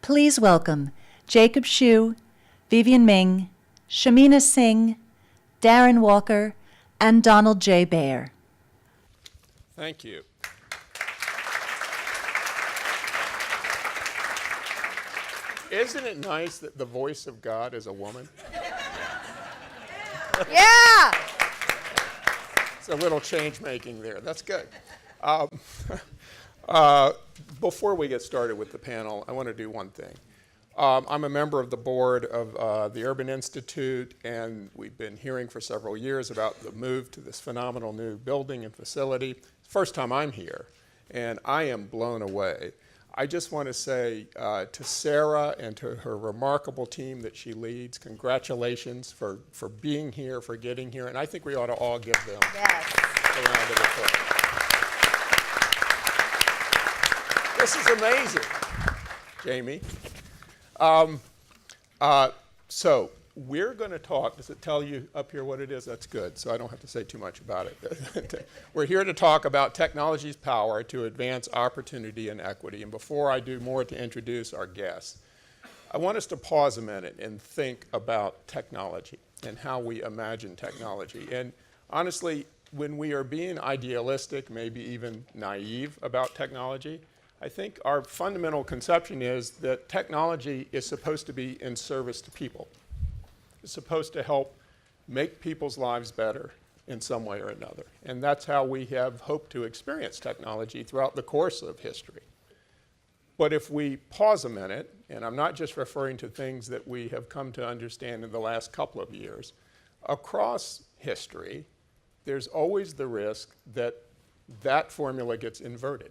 Please welcome Jacob Shue, Vivienne Ming, Shamina Singh, Darren Walker, and Donald J. Baer. Thank you. Isn't it nice that the voice of God is a woman? Yeah! It's a little change making there. That's good. Before we get started with the panel, I want to do one thing. I'm a member of the board of the Urban Institute, and we've been hearing for several years about the move to this phenomenal new building and facility. First time I'm here, and I am blown away. I just want to say to Sarah and to her remarkable team that she leads, congratulations for being here, for getting here, and I think we ought to all give them a round of applause. This is amazing, Jamie. So we're going to talk. Does it tell you up here what it is? That's good, so I don't have to say too much about it. We're here to talk about technology's power to advance opportunity and equity. And before I do more to introduce our guests, I want us to pause a minute and think about technology and how we imagine technology. And honestly, when we are being idealistic, maybe even naive about technology, I think our fundamental conception is that technology is supposed to be in service to people. It's supposed to help make people's lives better in some way or another. And that's how we have hoped to experience technology throughout the course of history. But if we pause a minute, and I'm not just referring to things that we have come to understand in the last couple of years, across history, there's always the risk that that formula gets inverted,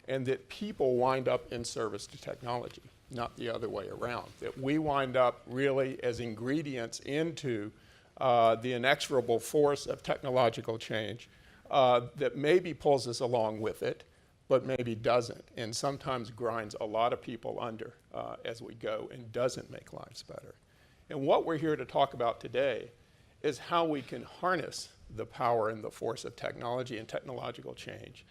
and that people wind up in service to technology, not the other way around. That we wind up really as ingredients into the inexorable force of technological change that maybe pulls us along with it, but maybe doesn't, and sometimes grinds a lot of people under as we go and doesn't make lives better. And what we're here to talk about today is how we can harness the power and the force of technology and technological change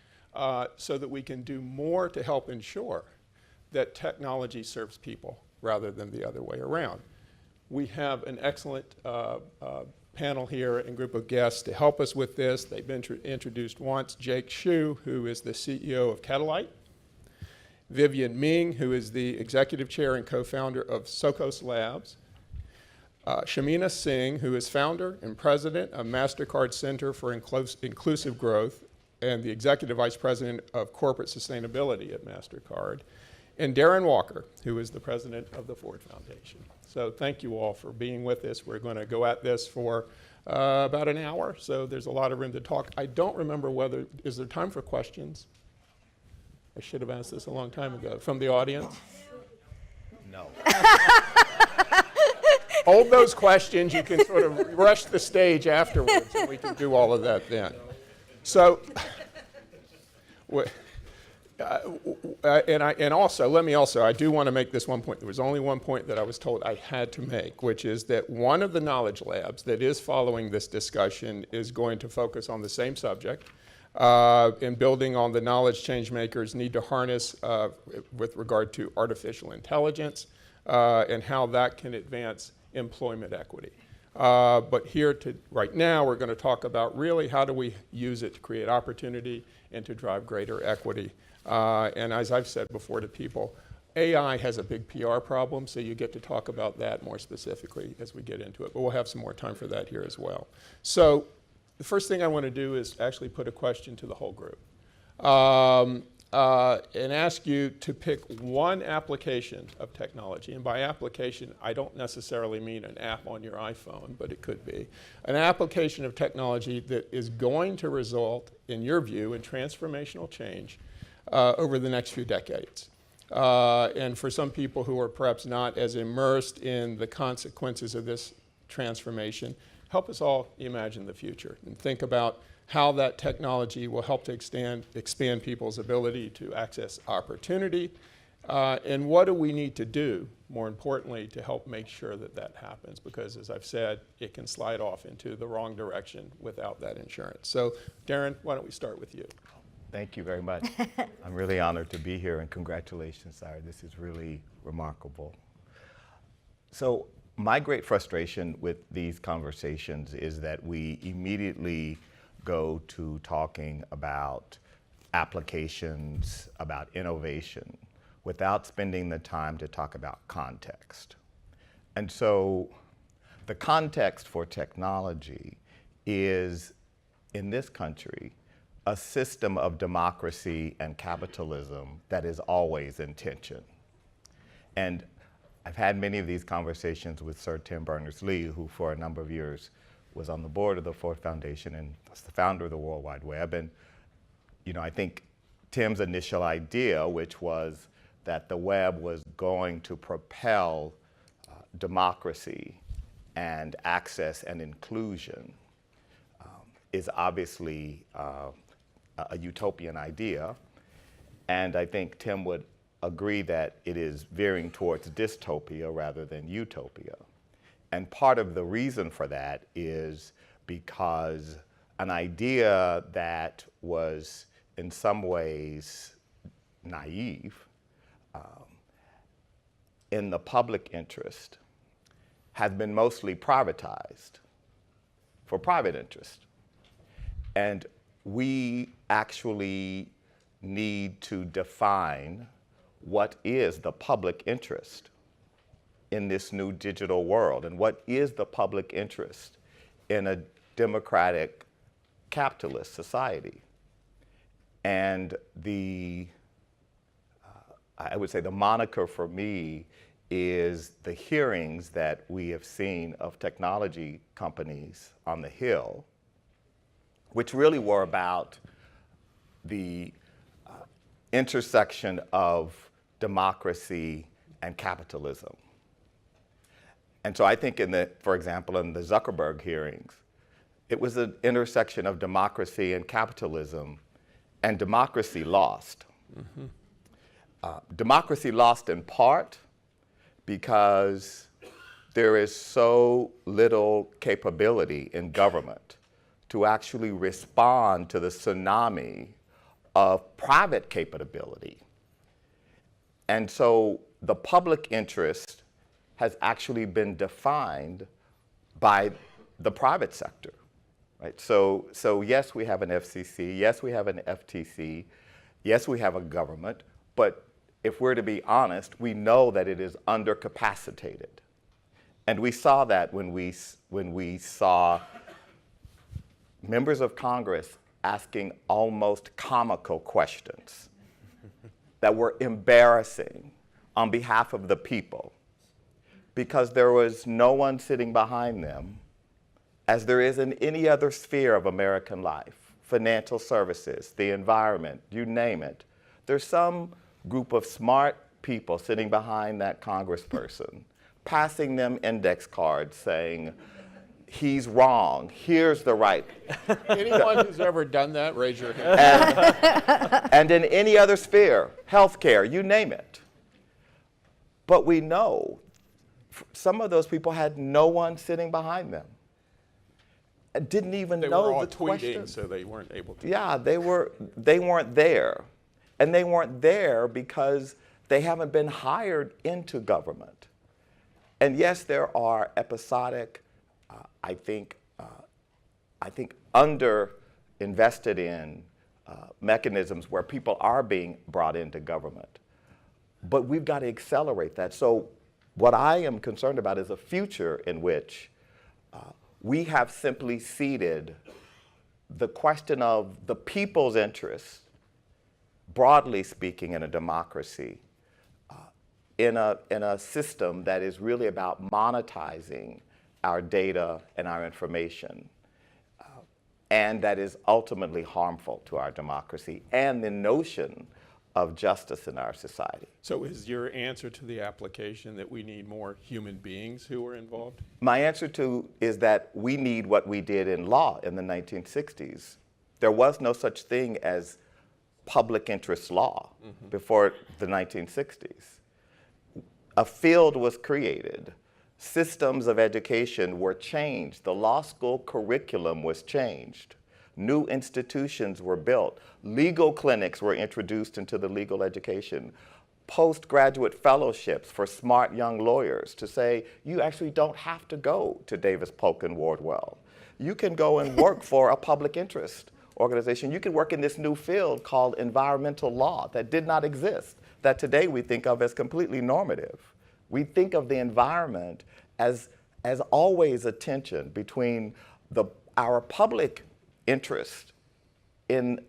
so that we can do more to help ensure that technology serves people rather than the other way around. We have an excellent panel here and group of guests to help us with this. They've been introduced once. Jake Shue, who is the CEO of Catalyte. Vivienne Ming, who is the executive chair and co-founder of Socos Labs. Shamina Singh, who is founder and president of Mastercard Center for Inclusive Growth and the executive vice president of corporate sustainability at Mastercard. And Darren Walker, who is the president of the Ford Foundation. So thank you all for being with us. We're going to go at this for about an hour, so there's a lot of room to talk. I don't remember is there time for questions? I should have asked this a long time ago. From the audience? No. Hold those questions. You can sort of rush the stage afterwards, and we can do all of that then. So, and also, I do want to make this one point. There was only one point that I was told I had to make, which is that one of the knowledge labs that is following this discussion is going to focus on the same subject and building on the knowledge changemakers need to harness with regard to artificial intelligence and how that can advance employment equity. But right now, we're going to talk about really how do we use it to create opportunity and to drive greater equity. And as I've said before to people, AI has a big PR problem, so you get to talk about that more specifically as we get into it. But we'll have some more time for that here as well. So the first thing I want to do is actually put a question to the whole group. And ask you to pick one application of technology. And by application, I don't necessarily mean an app on your iPhone, but it could be. An application of technology that is going to result, in your view, in transformational change over the next few decades. And for some people who are perhaps not as immersed in the consequences of this transformation, help us all imagine the future and think about how that technology will help to expand people's ability to access opportunity, and what do we need to do, more importantly, to help make sure that that happens, because as I've said, it can slide off into the wrong direction without that insurance. So Darren, why don't we start with you? Thank you very much. I'm really honored to be here, and congratulations, Sarah. This is really, remarkable. So my great frustration with these conversations is that we immediately go to talking about applications, about innovation, without spending the time to talk about context. And so the context for technology is, in this country, a system of democracy and capitalism that is always in tension. And I've had many of these conversations with Sir Tim Berners-Lee, who for a number of years was on the board of the Ford Foundation and was the founder of the World Wide Web. And I think Tim's initial idea, which was that the web was going to propel democracy and access and inclusion, is obviously a utopian idea. And I think Tim would agree that it is veering towards dystopia rather than utopia. And part of the reason for that is because an idea that was in some ways naive in the public interest has been mostly privatized for private interest. And we actually need to define what is the public interest in this new digital world, and what is the public interest in a democratic capitalist society. And I would say the moniker for me is the hearings that we have seen of technology companies on the Hill, which really were about the intersection of democracy and capitalism. And so I think for example, in the Zuckerberg hearings, it was an intersection of democracy and capitalism, and democracy lost. Mm-hmm. Democracy lost in part because there is so little capability in government to actually respond to the tsunami of private capability. And so the public interest has actually been defined by the private sector, right? So yes, we have an FCC, yes, we have an FTC, yes, we have a government, but if we're to be honest, we know that it is undercapacitated. And we saw that when we saw members of Congress asking almost comical questions that were embarrassing on behalf of the people, because there was no one sitting behind them, as there is in any other sphere of American life, financial services, the environment, you name it. There's some group of smart people sitting behind that congressperson, passing them index cards saying, he's wrong, here's the right. Anyone who's ever done that, raise your hand. And in any other sphere, healthcare, you name it. But we know some of those people had no one sitting behind them. Didn't even know the question. They were all tweeting, so they weren't able to. Yeah, they weren't there. And they weren't there because they haven't been hired into government. And yes, there are episodic, I think under-invested in mechanisms where people are being brought into government. But we've got to accelerate that. So what I am concerned about is a future in which we have simply ceded the question of the people's interests, broadly speaking, in a democracy, in a system that is really about monetizing our data and our information, and that is ultimately harmful to our democracy and the notion of justice in our society. So is your answer to the application that we need more human beings who are involved? My answer is that we need what we did in law in the 1960s. There was no such thing as public interest law before the 1960s. A field was created. Systems of education were changed. The law school curriculum was changed. New institutions were built. Legal clinics were introduced into the legal education. postgraduate fellowships for smart young lawyers to say, you actually don't have to go to Davis Polk and Wardwell. You can go and work for a public interest organization. You can work in this new field called environmental law that did not exist, that today we think of as completely normative. We think of the environment as always a tension between our public interest in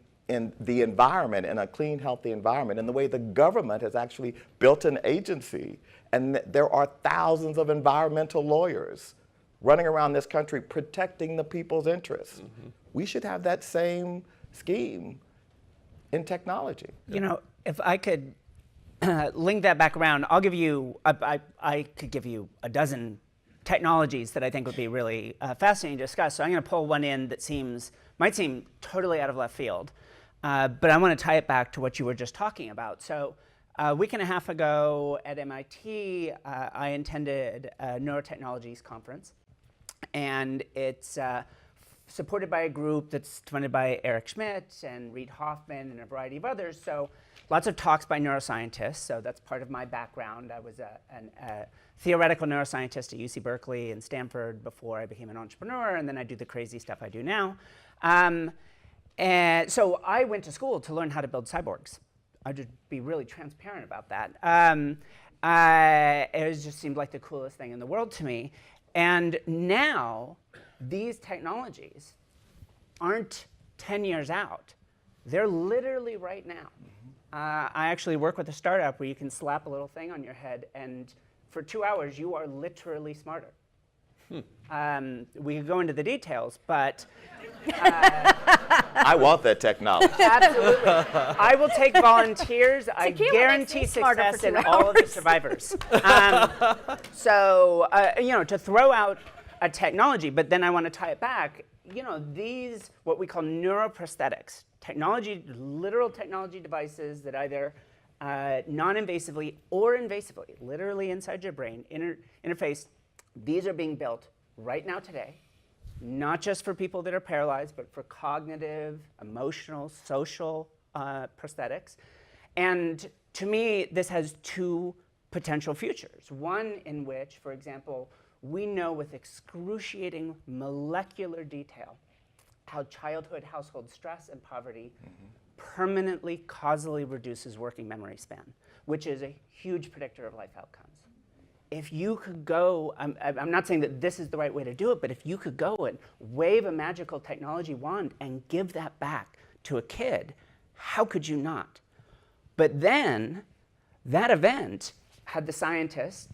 the environment, in a clean, healthy environment, and the way the government has actually built an agency. And there are thousands of environmental lawyers running around this country protecting the people's interests. Mm-hmm. We should have that same scheme in technology. You know, if I could link that back around, I'll give you, I could give you a dozen technologies that I think would be really fascinating to discuss. So I'm going to pull one in that might seem totally out of left field, but I want to tie it back to what you were just talking about. So a week and a half ago at MIT, I attended a neurotechnologies conference, and it's supported by a group that's funded by Eric Schmidt and Reid Hoffman and a variety of others. So lots of talks by neuroscientists. So that's part of my background. I was a theoretical neuroscientist at UC Berkeley and Stanford before I became an entrepreneur, and then I do the crazy stuff I do now. And so I went to school to learn how to build cyborgs. I'll just be really transparent about that. It just seemed like the coolest thing in the world to me. And now, these technologies aren't 10 years out. They're literally right now. I actually work with a startup where you can slap a little thing on your head, and for 2 hours, you are literally smarter. We could go into the details, but I want that technology. Absolutely. I will take volunteers. I guarantee success in all of the survivors. So, to throw out a technology, but then I want to tie it back. These, what we call neuroprosthetics, literal technology devices that either non-invasively or invasively, literally inside your brain, interface. These are being built right now today, not just for people that are paralyzed, but for cognitive, emotional, social prosthetics. And to me, this has two potential futures. One in which, for example, we know with excruciating molecular detail how childhood household stress and poverty permanently causally reduces working memory span, which is a huge predictor of life outcomes. If you could go, I'm not saying that this is the right way to do it, but if you could go and wave a magical technology wand and give that back to a kid, how could you not? But then that event had the scientists,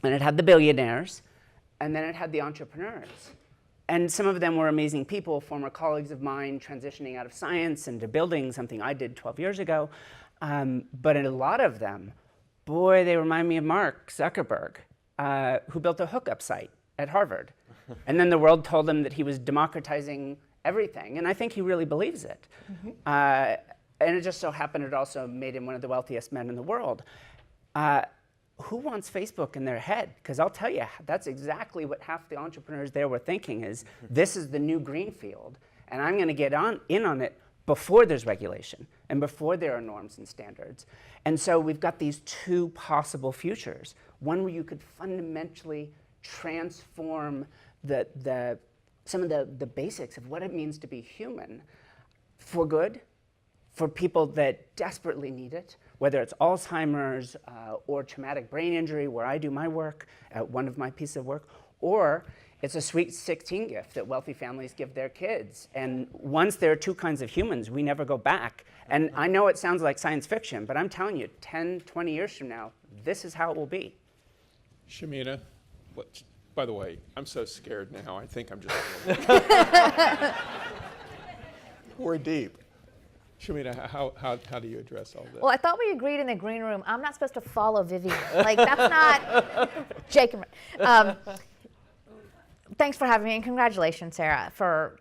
and it had the billionaires, and then it had the entrepreneurs. And some of them were amazing people, former colleagues of mine transitioning out of science into building something I did 12 years ago. But a lot of them, boy, they remind me of Mark Zuckerberg, who built a hookup site at Harvard. And then the world told him that he was democratizing everything. And I think he really believes it. And it just so happened it also made him one of the wealthiest men in the world. Who wants Facebook in their head? Because I'll tell you, that's exactly what half the entrepreneurs there were thinking is, this is the new green field, and I'm going to get in on it before there's regulation and before there are norms and standards. And so we've got these two possible futures. One where you could fundamentally transform some of the basics of what it means to be human for good, for people that desperately need it, whether it's Alzheimer's or traumatic brain injury, where I do my work, one of my pieces of work, or it's a sweet 16 gift that wealthy families give their kids. And once there are two kinds of humans, we never go back. And I know it sounds like science fiction, but I'm telling you, 10, 20 years from now, this is how it will be. Shamina, by the way, I'm so scared now. I think I'm just we're deep. Shamina, how do you address all this? Well, I thought we agreed in the green room. I'm not supposed to follow Vivienne. Like, that's not Jacob. Thanks for having me, and congratulations, Sarah, for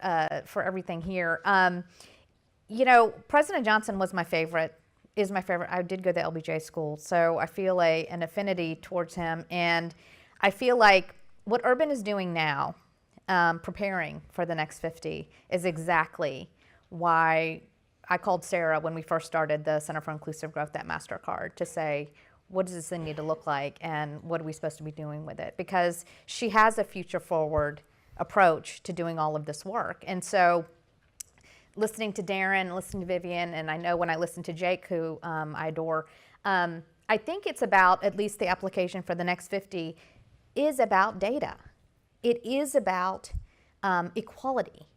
everything here. President Johnson was my favorite, is my favorite. I did go to the LBJ school, so I feel an affinity towards him. And I feel like what Urban is doing now, preparing for the next 50, is exactly why I called Sarah when we first started the Center for Inclusive Growth at Mastercard to say, what does this thing need to look like, and what are we supposed to be doing with it? Because she has a future forward approach to doing all of this work. And so listening to Darren, listening to Vivienne, and I know when I listen to Jake, who I adore, I think it's about, at least the application for the next 50 is about data. It is about equality.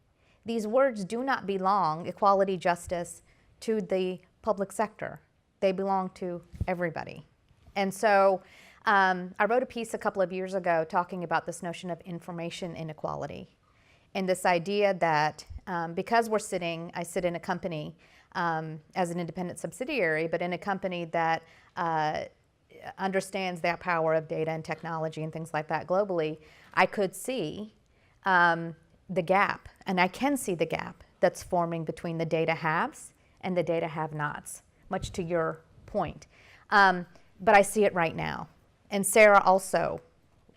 These words do not belong, equality, justice, to the public sector. They belong to everybody. And so I wrote a piece a couple of years ago talking about this notion of information inequality and this idea that because I sit in a company as an independent subsidiary, but in a company that understands that power of data and technology and things like that globally, I could see the gap, and I can see the gap that's forming between the data haves and the data have-nots, much to your point. But I see it right now. And Sarah also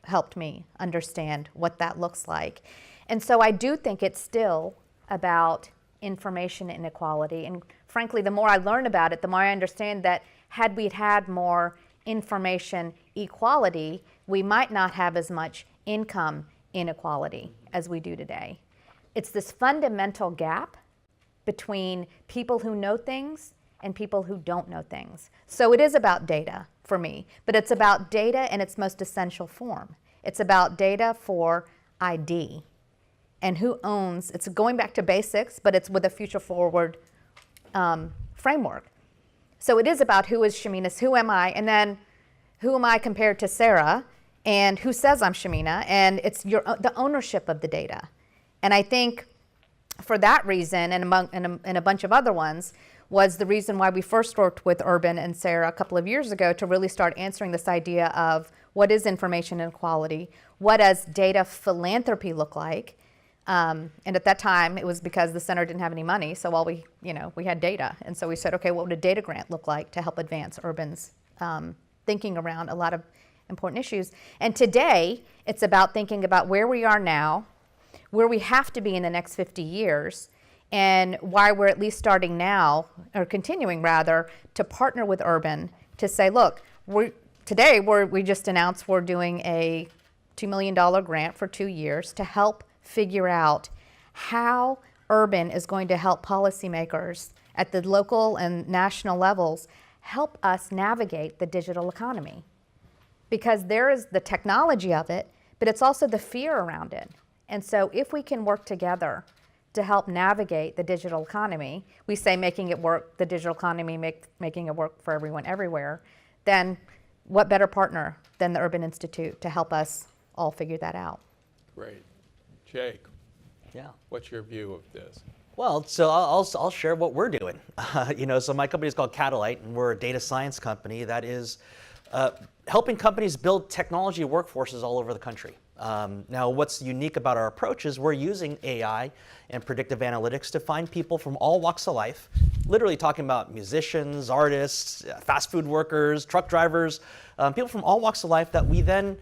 helped me understand what that looks like. And so I do think it's still about information inequality. And frankly, the more I learn about it, the more I understand that had we had more information equality, we might not have as much income inequality as we do today. It's this fundamental gap between people who know things and people who don't know things. So it is about data for me, but it's about data in its most essential form. It's about data for ID and who owns, it's going back to basics, but it's with a future forward framework. So it is about who is Shamina, who am I, and then who am I compared to Sarah, and who says I'm Shamina, and it's the ownership of the data. And I think for that reason, and a bunch of other ones, was the reason why we first worked with Urban and Sarah a couple of years ago to really start answering this idea of what is information inequality, what does data philanthropy look like, and at that time it was because the center didn't have any money, so all we had data, and so we said, okay, what would a data grant look like to help advance Urban's thinking around a lot of important issues. And today it's about thinking about where we are now, where we have to be in the next 50 years, and why we're at least starting now, or continuing rather, to partner with Urban to say, look, we just announced we're doing a $2 million grant for 2 years to help figure out how Urban is going to help policymakers at the local and national levels help us navigate the digital economy. Because there is the technology of it, but it's also the fear around it. And so if we can work together to help navigate the digital economy, we say making it work, the digital economy, making it work for everyone everywhere, then what better partner than the Urban Institute to help us all figure that out? Great. Jake, Yeah. what's your view of this? Well, so I'll share what we're doing. So my company is called Catalyte, and we're a data science company that is helping companies build technology workforces all over the country. Now, what's unique about our approach is we're using AI and predictive analytics to find people from all walks of life, literally talking about musicians, artists, fast food workers, truck drivers, people from all walks of life that we then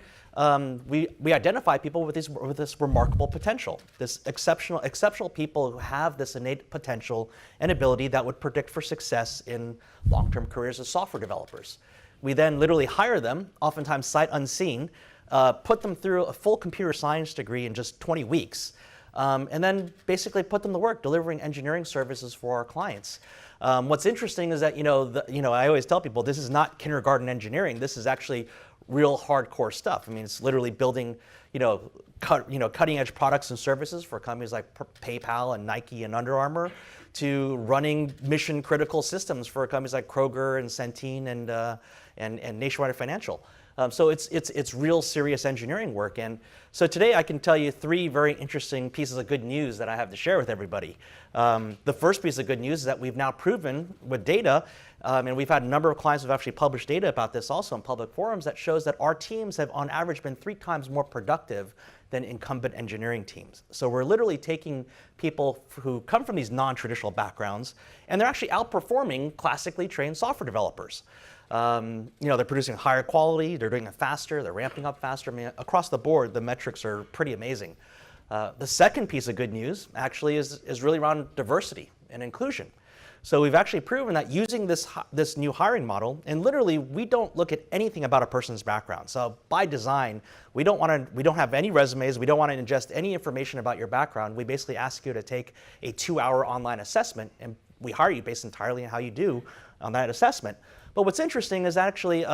we identify people with this remarkable potential, this exceptional people who have this innate potential and ability that would predict for success in long-term careers as software developers. We then literally hire them, oftentimes sight unseen, put them through a full computer science degree in just 20 weeks, and then basically put them to work delivering engineering services for our clients. What's interesting is that I always tell people this is not kindergarten engineering. This is actually real hardcore stuff. I mean, it's literally building cutting edge products and services for companies like PayPal and Nike and Under Armour, to running mission critical systems for companies like Kroger and Centene and Nationwide Financial. So it's real serious engineering work. And so today I can tell you 3 very interesting pieces of good news that I have to share with everybody. The first piece of good news is that we've now proven with data, and we've had a number of clients who've actually published data about this also in public forums, that shows that our teams have on average been 3 times more productive than incumbent engineering teams. So we're literally taking people who come from these non-traditional backgrounds, and they're actually outperforming classically trained software developers. They're producing higher quality, they're doing it faster, they're ramping up faster. I mean, across the board, the metrics are pretty amazing. The second piece of good news actually is really around diversity and inclusion. So we've actually proven that using this new hiring model, and literally we don't look at anything about a person's background. So by design, we don't have any resumes. We don't want to ingest any information about your background. We basically ask you to take a 2-hour online assessment, and we hire you based entirely on how you do on that assessment. But what's interesting is actually,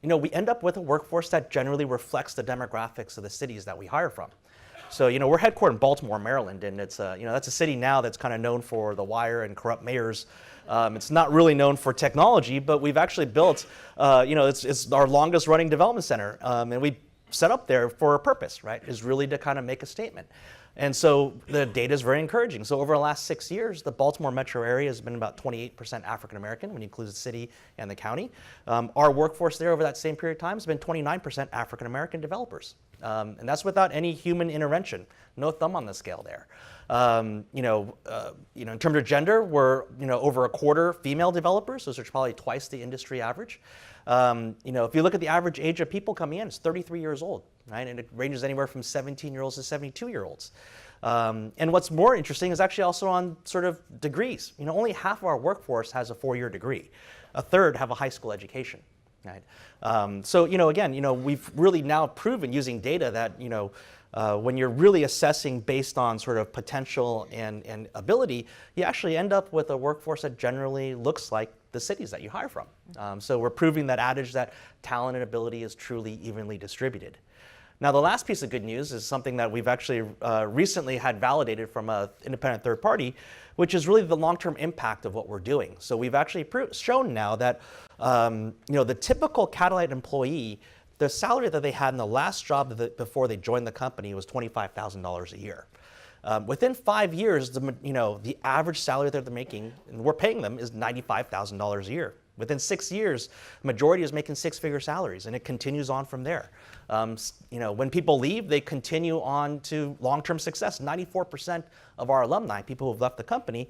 we end up with a workforce that generally reflects the demographics of the cities that we hire from. So, we're headquartered in Baltimore, Maryland, and it's, that's a city now that's kind of known for the wire and corrupt mayors. It's not really known for technology, but we've actually built, it's our longest running development center. And we set up there for a purpose, right, is really to kind of make a statement. And so the data is very encouraging. So over the last 6 years, the Baltimore metro area has been about 28% African American when you include the city and the county. Our workforce there over that same period of time has been 29% African American developers. And that's without any human intervention. No thumb on the scale there. In terms of gender, we're over a quarter female developers. Those are probably twice the industry average. If you look at the average age of people coming in, it's 33 years old, right? And it ranges anywhere from 17-year-olds to 72-year-olds. And what's more interesting is actually also on sort of degrees. Only half of our workforce has a 4-year degree. A third have a high school education. Right. Again, we've really now proven using data that, when you're really assessing based on sort of potential and ability, you actually end up with a workforce that generally looks like the cities that you hire from. So we're proving that adage that talent and ability is truly evenly distributed. Now, the last piece of good news is something that we've actually recently had validated from an independent third party, which is really the long-term impact of what we're doing. So we've actually shown now that the typical Catalyte employee, the salary that they had in the last job before they joined the company was $25,000 a year. Within 5 years, the average salary that they're making, and we're paying them, is $95,000 a year. Within 6 years, the majority is making 6-figure salaries, and it continues on from there. When people leave, they continue on to long-term success. 94% of our alumni, people who have left the company,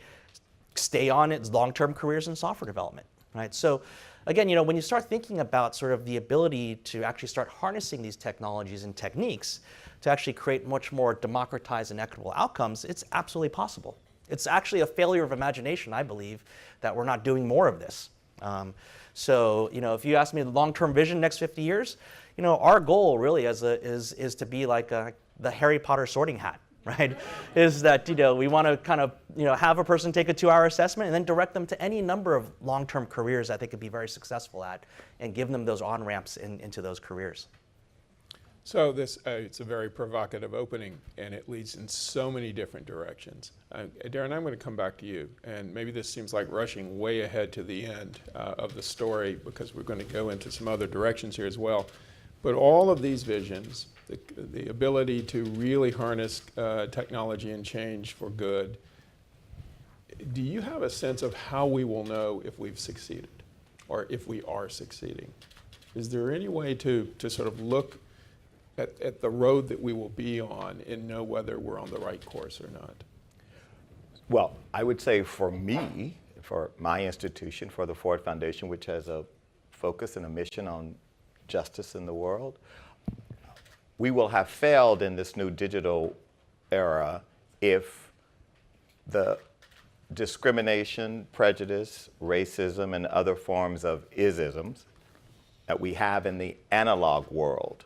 stay on its long-term careers in software development, right? So again, when you start thinking about sort of the ability to actually start harnessing these technologies and techniques to actually create much more democratized and equitable outcomes, it's absolutely possible. It's actually a failure of imagination, I believe, that we're not doing more of this. If you ask me the long-term vision next 50 years, our goal really is to be like the Harry Potter sorting hat, right? Is that, we want to kind of, have a person take a 2-hour assessment and then direct them to any number of long-term careers that they could be very successful at and give them those on-ramps into those careers. So it's a very provocative opening, and it leads in so many different directions. Darren, I'm going to come back to you, and maybe this seems like rushing way ahead to the end of the story because we're going to go into some other directions here as well. But all of these visions, the ability to really harness technology and change for good, do you have a sense of how we will know if we've succeeded or if we are succeeding? Is there any way to sort of look at the road that we will be on and know whether we're on the right course or not? Well, I would say for me, for my institution, for the Ford Foundation, which has a focus and a mission on justice in the world, we will have failed in this new digital era if the discrimination, prejudice, racism, and other forms of isms that we have in the analog world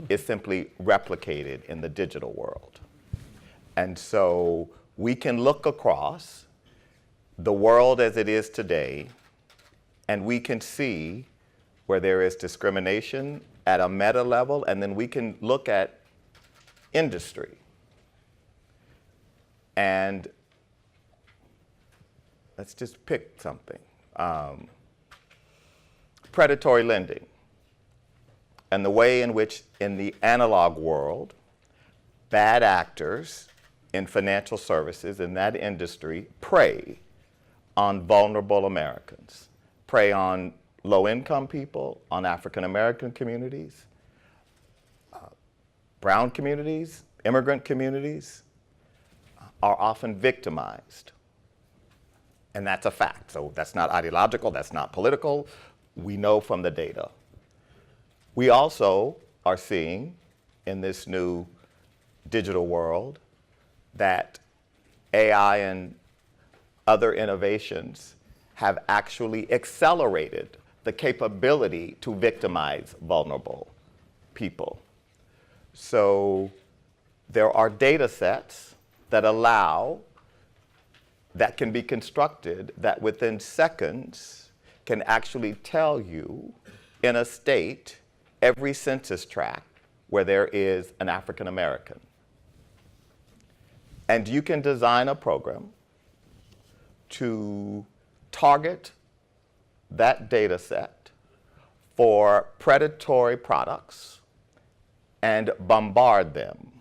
is simply replicated in the digital world. And so we can look across the world as it is today, and we can see where there is discrimination at a meta level, and then we can look at industry. And let's just pick something. Predatory lending. And the way in which, in the analog world, bad actors in financial services in that industry prey on vulnerable Americans, prey on low-income people, on African-American communities, brown communities, immigrant communities are often victimized. And that's a fact. So that's not ideological, that's not political. We know from the data. We also are seeing in this new digital world that AI and other innovations have actually accelerated the capability to victimize vulnerable people. So there are data sets that can be constructed that within seconds can actually tell you in a state every census tract where there is an African American. And you can design a program to target that data set for predatory products and bombard them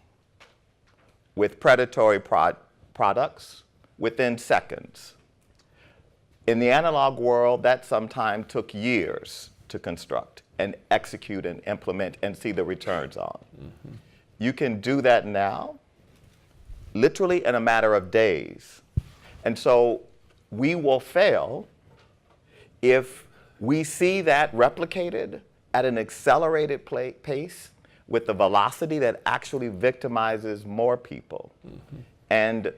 with predatory products within seconds. In the analog world, that sometimes took years to construct and execute and implement and see the returns on. Mm-hmm. You can do that now, literally in a matter of days. And so we will fail if we see that replicated at an accelerated pace with the velocity that actually victimizes more people, mm-hmm. and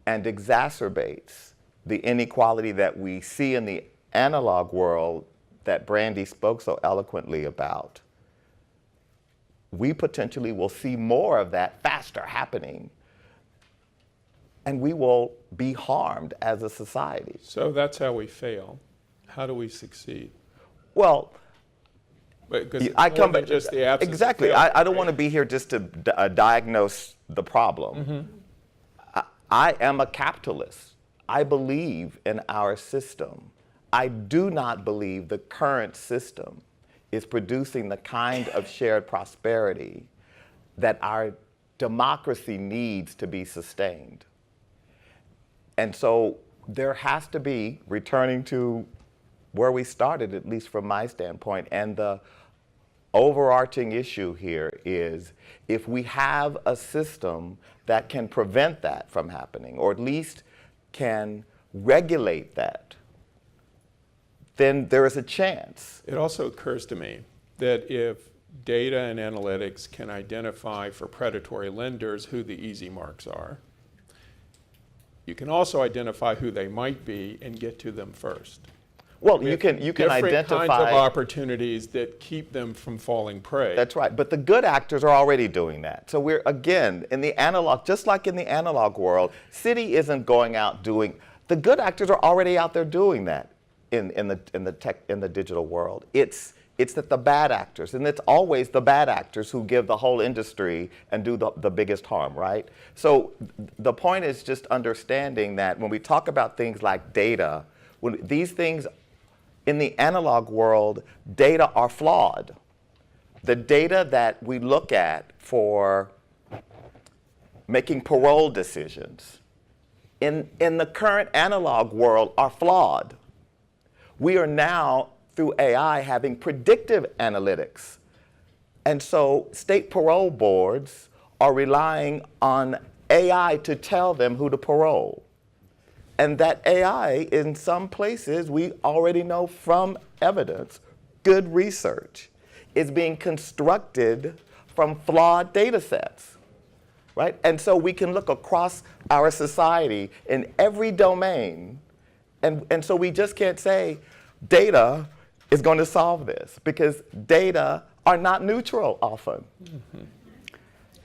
exacerbates the inequality that we see in the analog world that Brandy spoke so eloquently about. We potentially will see more of that faster happening, and we will be harmed as a society. So that's how we fail. How do we succeed? Well, I come back just the absence. Exactly. Of failure, I don't want to be here just to diagnose the problem. Mm-hmm. I am a capitalist. I believe in our system. I do not believe the current system is producing the kind of shared prosperity that our democracy needs to be sustained. And so there has to be, returning to where we started, at least from my standpoint, and the overarching issue here is if we have a system that can prevent that from happening, or at least can regulate that, then there is a chance. It also occurs to me that if data and analytics can identify for predatory lenders who the easy marks are, you can also identify who they might be and get to them first. Well, you can identify different kinds of opportunities that keep them from falling prey. That's right, but the good actors are already doing that. So we're, again, in the analog, just like in the analog world, Citi isn't going out doing, the good actors are already out there doing that in the digital world. It's that the bad actors, and it's always the bad actors who give the whole industry and do the biggest harm, right? So the point is just understanding that when we talk about things like data, when these things in the analog world, data are flawed. The data that we look at for making parole decisions in the current analog world are flawed. We are now, through AI, having predictive analytics. And so state parole boards are relying on AI to tell them who to parole. And that AI, in some places, we already know from evidence, good research, is being constructed from flawed data sets, right? And so we can look across our society in every domain, and so we just can't say data is going to solve this, because data are not neutral often. Mm-hmm.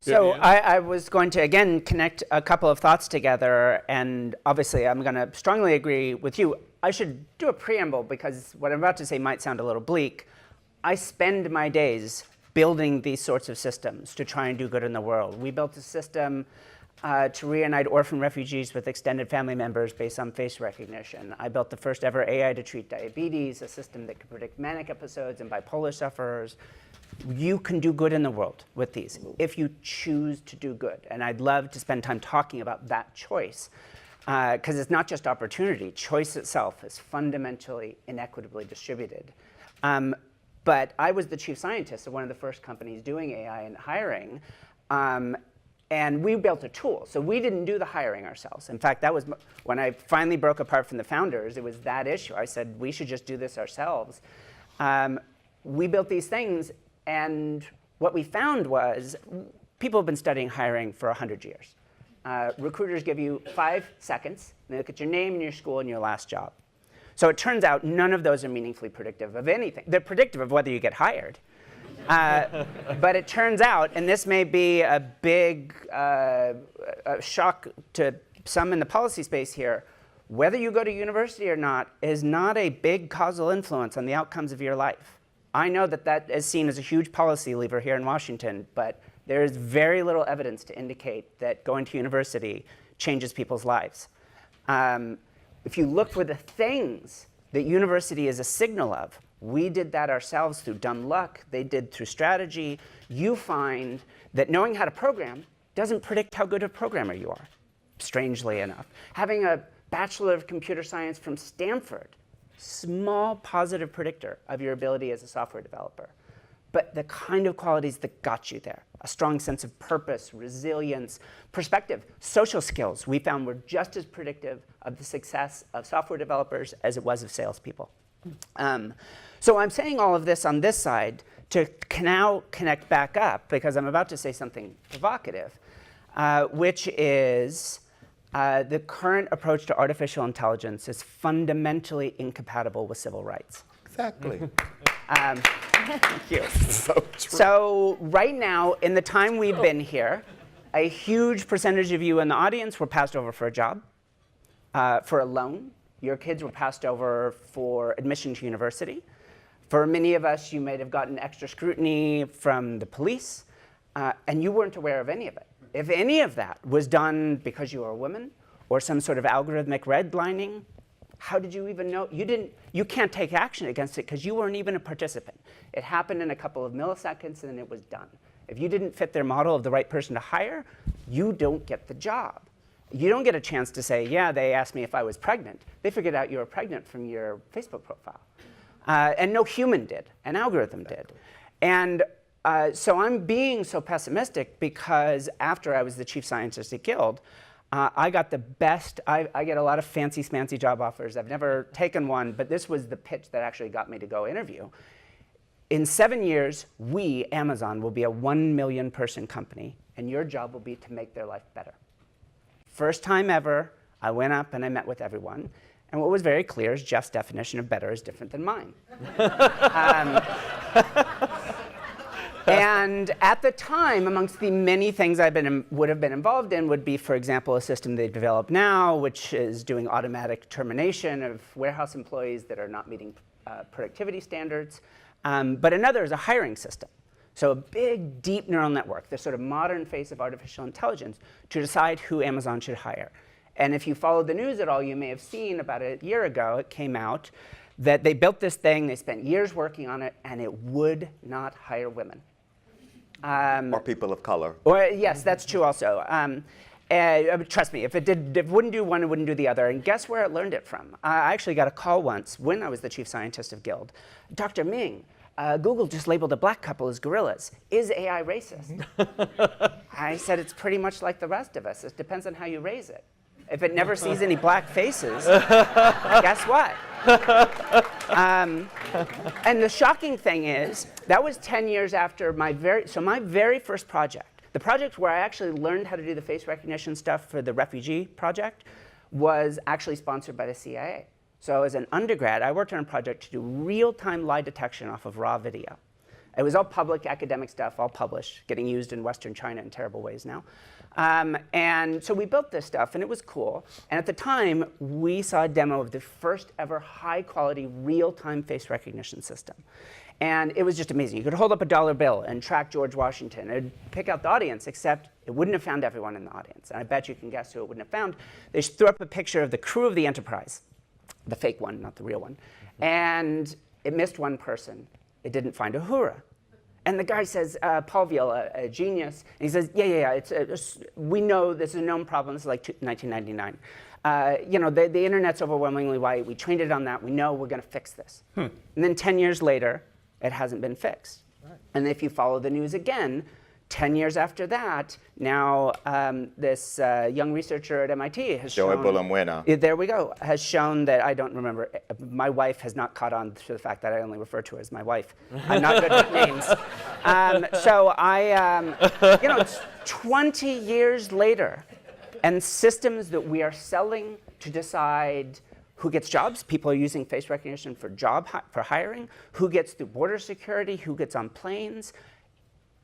So I was going to, again, connect a couple of thoughts together, and obviously I'm going to strongly agree with you. I should do a preamble, because what I'm about to say might sound a little bleak. I spend my days building these sorts of systems to try and do good in the world. We built a system to reunite orphan refugees with extended family members based on face recognition. I built the first ever AI to treat diabetes, a system that could predict manic episodes in bipolar sufferers. You can do good in the world with these if you choose to do good. And I'd love to spend time talking about that choice, because it's not just opportunity. Choice itself is fundamentally inequitably distributed. But I was the chief scientist of one of the first companies doing AI and hiring. And we built a tool. So we didn't do the hiring ourselves. In fact, that was when I finally broke apart from the founders, it was that issue. I said, we should just do this ourselves. We built these things, and what we found was people have been studying hiring for 100 years. Recruiters give you 5 seconds, and they look at your name and your school and your last job. So it turns out none of those are meaningfully predictive of anything. They're predictive of whether you get hired. But it turns out, and this may be a big shock to some in the policy space here, whether you go to university or not is not a big causal influence on the outcomes of your life. I know that that is seen as a huge policy lever here in Washington, but there is very little evidence to indicate that going to university changes people's lives. If you look for the things that university is a signal of, we did that ourselves through dumb luck, they did through strategy, you find that knowing how to program doesn't predict how good a programmer you are, strangely enough. Having a Bachelor of Computer Science from Stanford, small positive predictor of your ability as a software developer. But the kind of qualities that got you there, a strong sense of purpose, resilience, perspective, social skills, we found were just as predictive of the success of software developers as it was of salespeople. So I'm saying all of this on this side to now connect back up, because I'm about to say something provocative, which is the current approach to artificial intelligence is fundamentally incompatible with civil rights. Exactly. Thank you. So true. So right now, in the time we've been here, a huge percentage of you in the audience were passed over for a job, for a loan. Your kids were passed over for admission to university. For many of us, you might have gotten extra scrutiny from the police, and you weren't aware of any of it. If any of that was done because you were a woman or some sort of algorithmic redlining, how did you even know? You can't take action against it because you weren't even a participant. It happened in a couple of milliseconds and then it was done. If you didn't fit their model of the right person to hire, you don't get the job. You don't get a chance to say, yeah, they asked me if I was pregnant. They figured out you were pregnant from your Facebook profile. And no human did, an algorithm did. And so I'm being so pessimistic because after I was the chief scientist at Guild, I got the best, I get a lot of fancy smancy job offers. I've never taken one, but this was the pitch that actually got me to go interview. In 7 years, we, Amazon, will be a 1 million person company, and your job will be to make their life better. First time ever, I went up and I met with everyone. And what was very clear is Jeff's definition of better is different than mine. And at the time, amongst the many things I would have been involved in would be, for example, a system they've developed now, which is doing automatic termination of warehouse employees that are not meeting productivity standards. But another is a hiring system. So a big, deep neural network, the sort of modern face of artificial intelligence, to decide who Amazon should hire. And if you followed the news at all, you may have seen about a year ago, it came out that they built this thing, they spent years working on it, and it would not hire women. Or people of color. Or, yes, that's true also. Trust me, if it wouldn't do one, it wouldn't do the other. And guess where it learned it from? I actually got a call once when I was the chief scientist of Guild. Dr. Ming, Google just labeled a black couple as gorillas. Is AI racist? I said, it's pretty much like the rest of us. It depends on how you raise it. If it never sees any black faces, guess what? And the shocking thing is, that was 10 years after my very first project, the project where I actually learned how to do the face recognition stuff for the refugee project, was actually sponsored by the CIA. So as an undergrad, I worked on a project to do real-time lie detection off of raw video. It was all public academic stuff, all published, getting used in Western China in terrible ways now. And so we built this stuff, and it was cool. And at the time, we saw a demo of the first ever high-quality, real-time face recognition system. And it was just amazing. You could hold up a dollar bill and track George Washington. It would pick out the audience, except it wouldn't have found everyone in the audience. And I bet you can guess who it wouldn't have found. They threw up a picture of the crew of the Enterprise, the fake one, not the real one. And it missed one person. It didn't find Uhura. And the guy says, Paul Viola, a genius, and he says, yeah, we know this is a known problem. This is like 1999. The internet's overwhelmingly white. We trained it on that. We know we're going to fix this. And then 10 years later, it hasn't been fixed. Right. And if you follow the news again, 10 years after that, now this young researcher at MIT has shown... There we go. Has shown that, I don't remember, my wife has not caught on to the fact that I only refer to her as my wife. I'm not good with names. It's 20 years later, and systems that we are selling to decide Who gets jobs? People are using face recognition for for hiring. Who gets through border security? Who gets on planes?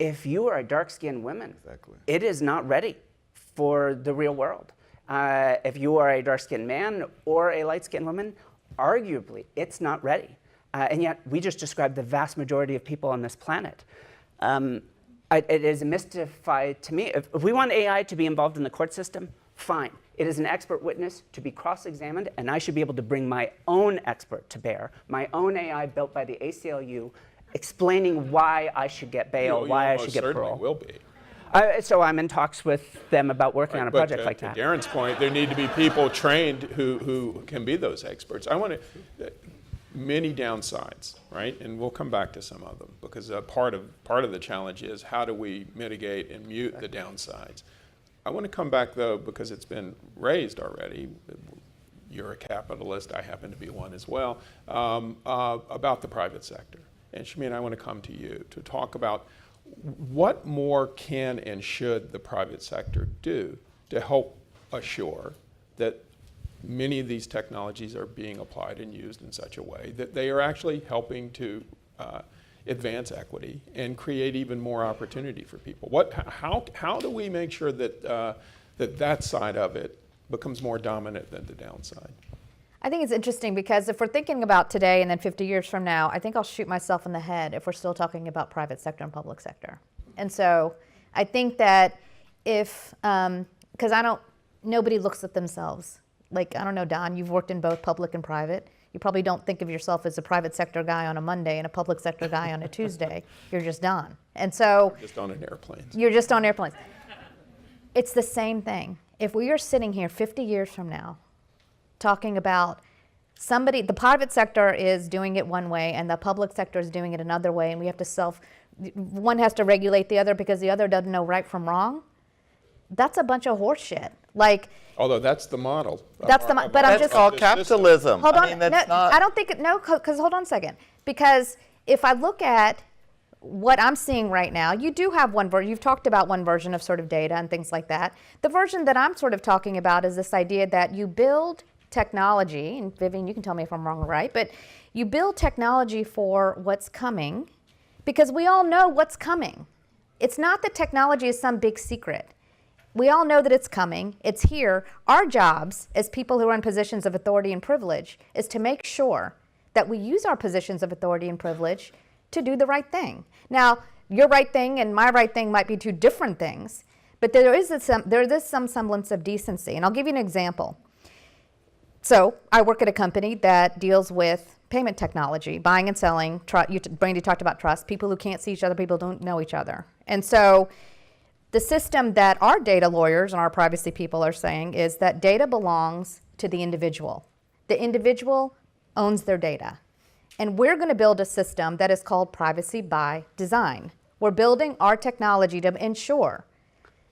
If you are a dark-skinned woman, it is not ready for the real world. If you are a dark-skinned man or a light-skinned woman, arguably, it's not ready. And yet, we just described the vast majority of people on this planet. It is mystified to me. If we want AI to be involved in the court system, fine. It is an expert witness to be cross-examined, and I should be able to bring my own expert to bear, my own AI built by the ACLU, explaining why I should get bail, why I should get parole. Will be. So I'm in talks with them about working on a project like that. To Darren's point, there need to be people trained who can be those experts. I want to, many downsides, right? And we'll come back to some of them, because part of the challenge is how do we mitigate and mute the downsides. I want to come back, though, because it's been raised already. You're a capitalist, I happen to be one as well, about the private sector. And Shamina, I want to come to you to talk about what more can and should the private sector do to help assure that many of these technologies are being applied and used in such a way that they are actually helping to advance equity and create even more opportunity for people. How do we make sure that that side of it becomes more dominant than the downside? I think it's interesting because if we're thinking about today and then 50 years from now, I think I'll shoot myself in the head if we're still talking about private sector and public sector. And so I think that if, because nobody looks at themselves. Like, I don't know, Don, you've worked in both public and private. You probably don't think of yourself as a private sector guy on a Monday and a public sector guy on a Tuesday. You're just Don. And so just on an airplane. You're just on airplanes. It's the same thing. If we are sitting here 50 years from now talking about the private sector is doing it one way and the public sector is doing it another way, and we have to one has to regulate the other because the other doesn't know right from wrong, that's a bunch of horse shit. Like, although that's the model. That's the model. But I'm just called capitalism. Hold on. I mean, that's not. I don't think because hold on a second. Because if I look at what I'm seeing right now, you do have one version. You've talked about one version of sort of data and things like that. The version that I'm sort of talking about is this idea that you build technology, and Vivienne, you can tell me if I'm wrong or right, but you build technology for what's coming because we all know what's coming. It's not that technology is some big secret. We all know that it's coming. It's here. Our jobs as people who are in positions of authority and privilege is to make sure that we use our positions of authority and privilege to do the right thing. Now, your right thing and my right thing might be two different things, but there is some semblance of decency. And I'll give you an example. So I work at a company that deals with payment technology, buying and selling. Brandy talked about trust. People who can't see each other, people don't know each other. And so the system that our data lawyers and our privacy people are saying is that data belongs to the individual. The individual owns their data. And we're going to build a system that is called privacy by design. We're building our technology to ensure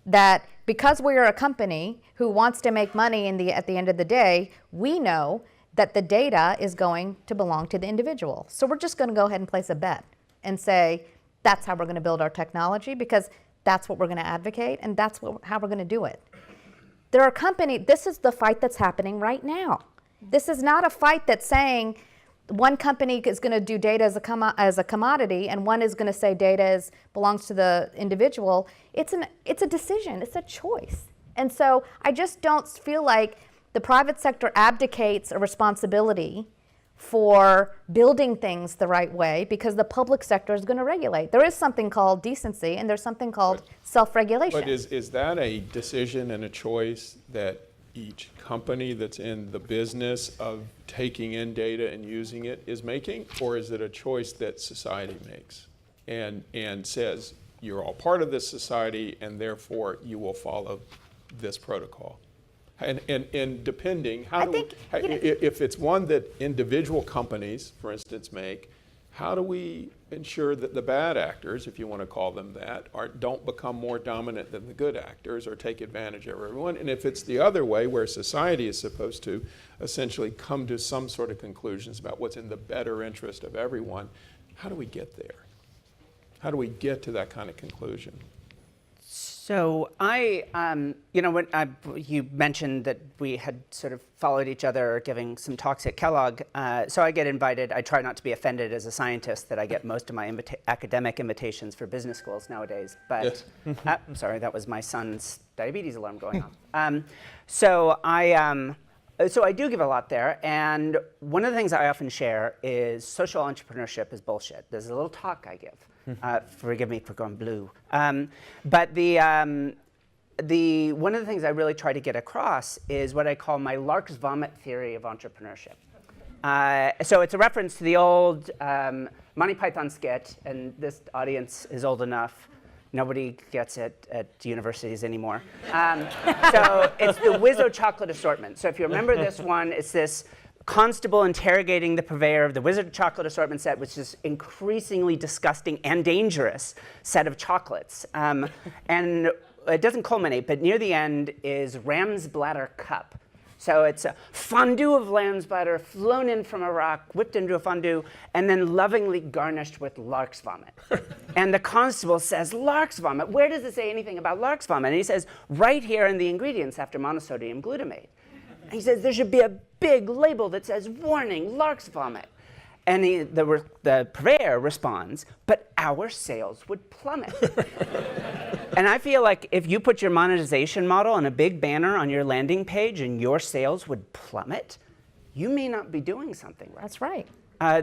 that because we are a company who wants to make money at the end of the day, we know that the data is going to belong to the individual. So we're just going to go ahead and place a bet and say, that's how we're going to build our technology because that's what we're going to advocate, and that's how we're going to do it. This is the fight that's happening right now. This is not a fight that's saying one company is going to do data as a commodity, and one is going to say data belongs to the individual. It's a decision. It's a choice. And so I just don't feel like the private sector abdicates a responsibility for building things the right way because the public sector is going to regulate. There is something called decency and there's something called self-regulation. But is that a decision and a choice that each company that's in the business of taking in data and using it is making, or is it a choice that society makes and says you're all part of this society and therefore you will follow this protocol? And depending, if it's one that individual companies, for instance, make, how do we ensure that the bad actors, if you want to call them that, don't become more dominant than the good actors or take advantage of everyone? And if it's the other way, where society is supposed to essentially come to some sort of conclusions about what's in the better interest of everyone, how do we get there? How do we get to that kind of conclusion? So you mentioned that we had sort of followed each other giving some talks at Kellogg. So I get invited. I try not to be offended as a scientist that I get most of my academic invitations for business schools nowadays. But I'm sorry, that was my son's diabetes alarm going off. So I do give a lot there. And one of the things I often share is social entrepreneurship is bullshit. There's a little talk I give. Forgive me for going blue. But one of the things I really try to get across is what I call my Lark's vomit theory of entrepreneurship. So it's a reference to the old Monty Python skit, and this audience is old enough. Nobody gets it at universities anymore. So it's the Wizzo chocolate assortment. So if you remember this one, it's this constable interrogating the purveyor of the Wizard chocolate assortment set, which is increasingly disgusting and dangerous set of chocolates. And it doesn't culminate, but near the end is ram's bladder cup. So it's a fondue of lamb's bladder flown in from Iraq, whipped into a fondue, and then lovingly garnished with lark's vomit. And the constable says, lark's vomit? Where does it say anything about lark's vomit? And he says, right here in the ingredients after monosodium glutamate. And he says, there should be a big label that says, warning, lark's vomit. And the purveyor responds, but our sales would plummet. And I feel like if you put your monetization model on a big banner on your landing page and your sales would plummet, you may not be doing something right. That's right.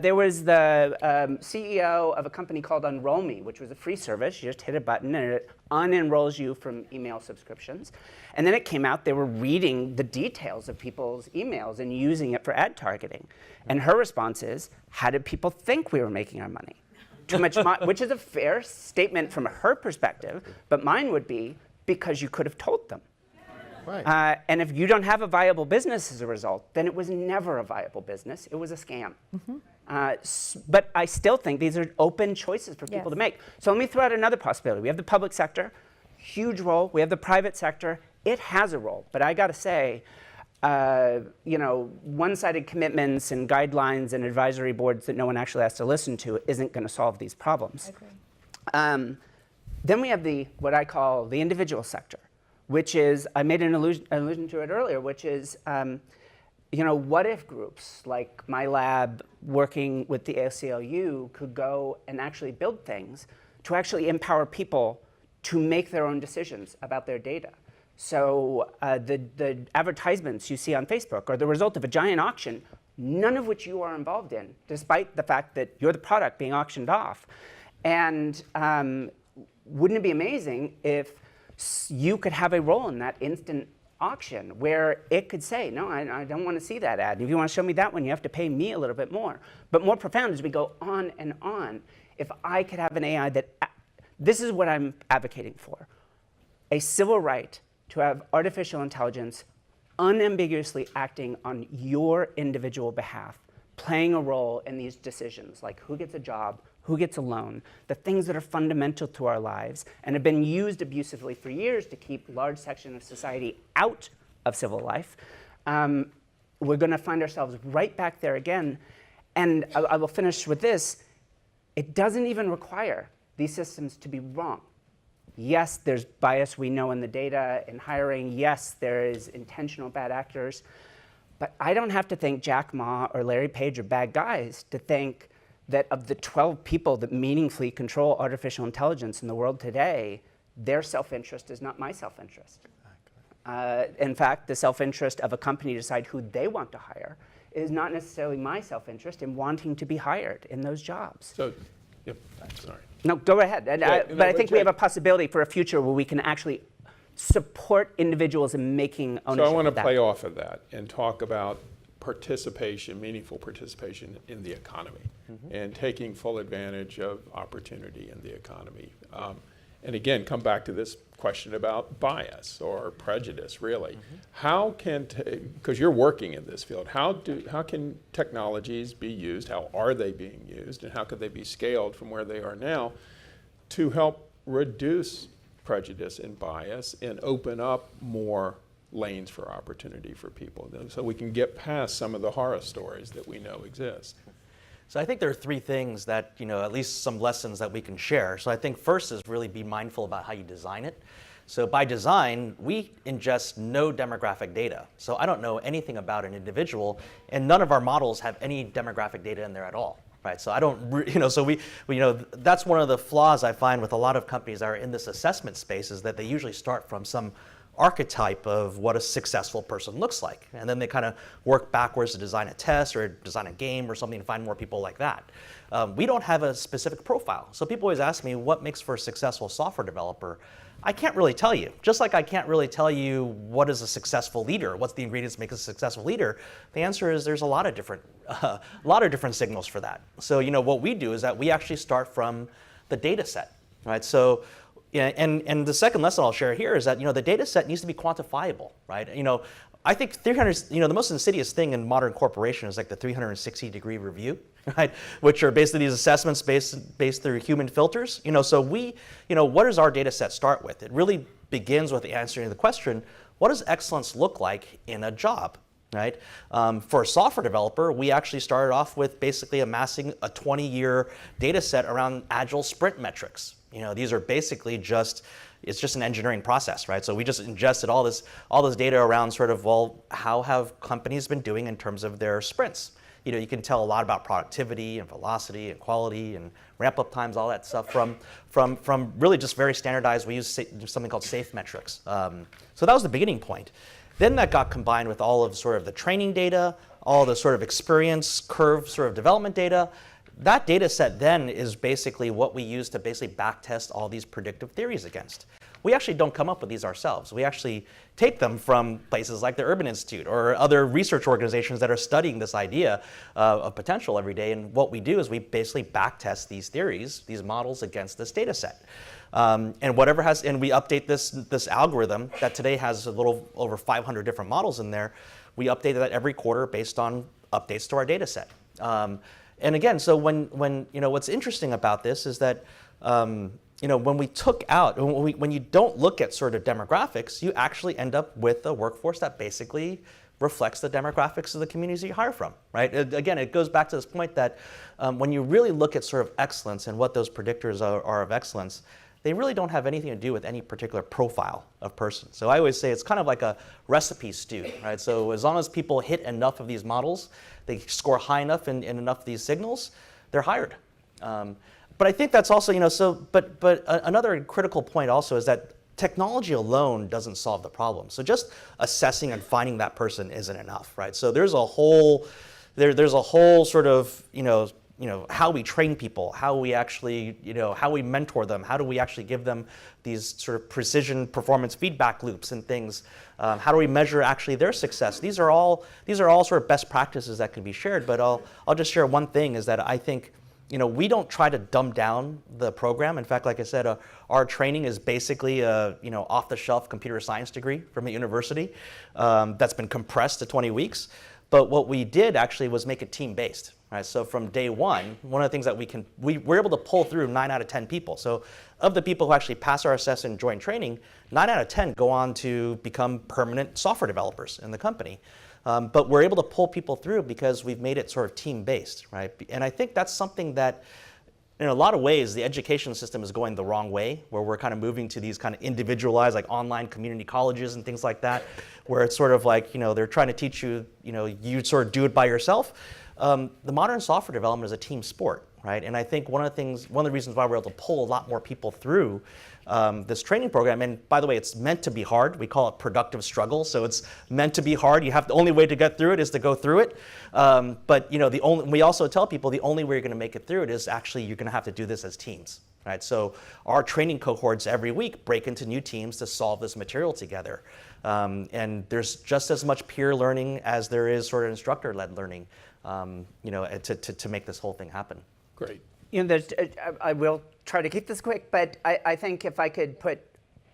There was the CEO of a company called Unroll Me, which was a free service. You just hit a button and it unenrolls you from email subscriptions. And then it came out they were reading the details of people's emails and using it for ad targeting. And her response is, how did people think we were making our money? Too much, which is a fair statement from her perspective, but mine would be because you could have told them. Right. And if you don't have a viable business as a result, then it was never a viable business. It was a scam. But I still think these are open choices for people to make. So let me throw out another possibility. We have the public sector, huge role. We have the private sector. It has a role. But I got to say, one-sided commitments and guidelines and advisory boards that no one actually has to listen to isn't going to solve these problems. I agree. Then we have what I call the individual sector, which is, I made an allusion to it earlier, which is, what if groups like my lab working with the ACLU could go and actually build things to actually empower people to make their own decisions about their data. So the advertisements you see on Facebook are the result of a giant auction, none of which you are involved in, despite the fact that you're the product being auctioned off. And wouldn't it be amazing if you could have a role in that instant auction where it could say, no, I don't want to see that ad. If you want to show me that one, you have to pay me a little bit more. But more profound as we go on and on, if I could have an AI that, this is what I'm advocating for, a civil right to have artificial intelligence unambiguously acting on your individual behalf, playing a role in these decisions, like who gets a job, who gets a loan, the things that are fundamental to our lives and have been used abusively for years to keep large sections of society out of civil life. We're going to find ourselves right back there again. And I will finish with this. It doesn't even require these systems to be wrong. Yes, there's bias we know in the data, in hiring. Yes, there is intentional bad actors. But I don't have to think Jack Ma or Larry Page are bad guys to think that of the 12 people that meaningfully control artificial intelligence in the world today, their self-interest is not my self-interest. In fact, the self-interest of a company to decide who they want to hire is not necessarily my self-interest in wanting to be hired in those jobs. So, yep, sorry. No, go ahead. But I think we have a possibility for a future where we can actually support individuals in making ownership. So I want to of that. play off of that and talk about participation, meaningful participation in the economy, and taking full advantage of opportunity in the economy. And again, come back to this question about bias or prejudice, really. How can, because you're working in this field, how can technologies be used, how are they being used, and how could they be scaled from where they are now to help reduce prejudice and bias and open up more lanes for opportunity for people, so we can get past some of the horror stories that we know exist? So I think there are three things that, at least some lessons that we can share. So I think first is really be mindful about how you design it. So by design, we ingest no demographic data. So I don't know anything about an individual, and none of our models have any demographic data in there at all. Right, so I don't, so we that's one of the flaws I find with a lot of companies that are in this assessment space, is that they usually start from some archetype of what a successful person looks like, and then they kind of work backwards to design a test or design a game or something to find more people like that. We don't have a specific profile, so people always ask me what makes for a successful software developer. I can't really tell you. Just like I can't really tell you what is a successful leader, what's the ingredients to make a successful leader. The answer is there's a lot of different signals for that. So what we do is that we actually start from the data set, right? So, and the second lesson I'll share here is that the data set needs to be quantifiable, right? I think 300, the most insidious thing in modern corporation is like the 360-degree review, right? Which are basically these assessments based through human filters. So we, what does our data set start with? It really begins with answering the question, what does excellence look like in a job, right? For a software developer, we actually started off with basically amassing a 20-year data set around agile sprint metrics. These are basically it's just an engineering process, right? So we just ingested all this data around sort of, well, how have companies been doing in terms of their sprints? You can tell a lot about productivity and velocity and quality and ramp-up times, all that stuff from really just very standardized. We use something called safe metrics. So that was the beginning point. Then that got combined with all of sort of the training data, all the sort of experience curve sort of development data. That data set then is basically what we use to basically backtest all these predictive theories against. We actually don't come up with these ourselves. We actually take them from places like the Urban Institute or other research organizations that are studying this idea of potential every day. And what we do is we basically backtest these theories, these models against this data set. And we update this algorithm that today has a little over 500 different models in there. We update that every quarter based on updates to our data set. And again, so when what's interesting about this is that when we took out, when you don't look at sort of demographics, you actually end up with a workforce that basically reflects the demographics of the communities you hire from, right? Again, it goes back to this point that when you really look at sort of excellence and what those predictors are of excellence, they really don't have anything to do with any particular profile of person. So I always say it's kind of like a recipe stew, right? So as long as people hit enough of these models, they score high enough in enough of these signals, they're hired. But I think that's also, but another critical point also is that technology alone doesn't solve the problem. So just assessing and finding that person isn't enough, right? So there's a whole sort of, how we train people, how we actually, how we mentor them, how do we actually give them these sort of precision performance feedback loops and things. How do we measure actually their success? These are all sort of best practices that can be shared. But I'll just share one thing is that I think, we don't try to dumb down the program. In fact, like I said, our training is basically a off-the-shelf computer science degree from a university that's been compressed to 20 weeks. But what we did actually was make it team-based. Right? So from day one of the things that we were able to pull through 9 out of 10 people. So of the people who actually pass our assessment and join training, 9 out of 10 go on to become permanent software developers in the company. But we're able to pull people through because we've made it sort of team-based, right? And I think that's something that, in a lot of ways, the education system is going the wrong way, where we're kind of moving to these kind of individualized, like online community colleges and things like that, where it's sort of like, they're trying to teach you, you sort of do it by yourself. The modern software development is a team sport, right? And I think one of the reasons why we're able to pull a lot more people through this training program, and by the way, it's meant to be hard. We call it productive struggle, so it's meant to be hard. The only way to get through it is to go through it. But we also tell people the only way you're going to make it through it is actually you're going to have to do this as teams, right? So our training cohorts every week break into new teams to solve this material together. And there's just as much peer learning as there is sort of instructor-led learning, to make this whole thing happen. Great. I will try to keep this quick, but I think if I could put